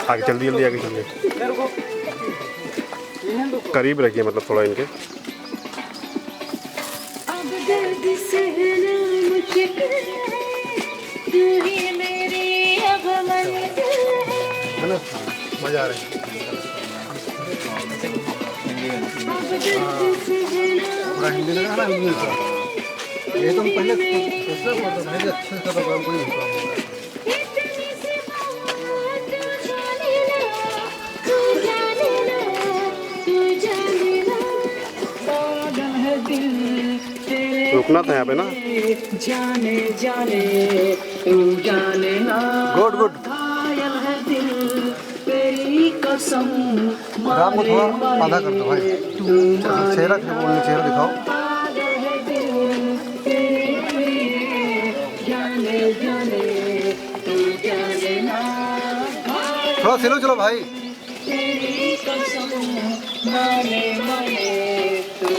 आगे जल्दी जल्दी आगे जल्दी करीब रखिए, मतलब थोड़ा इनके। मजा आ रहा है। पूरा हिंदी लगा ना, इंग्लिश का। ये तो पहले सोचना पड़ता था कि अच्छे से प्रोग्राम कोई होता है। रुकना था यहाँ पे ना। जाने जाने तू जाने ना। Good good. तेरी कसम राम को थोड़ा आधा कर दो भाई। चेहरा बोलने, चेहरा दिखाओ। थोड़ा सिलो चलो भाई। तेरी कसम माने माने तू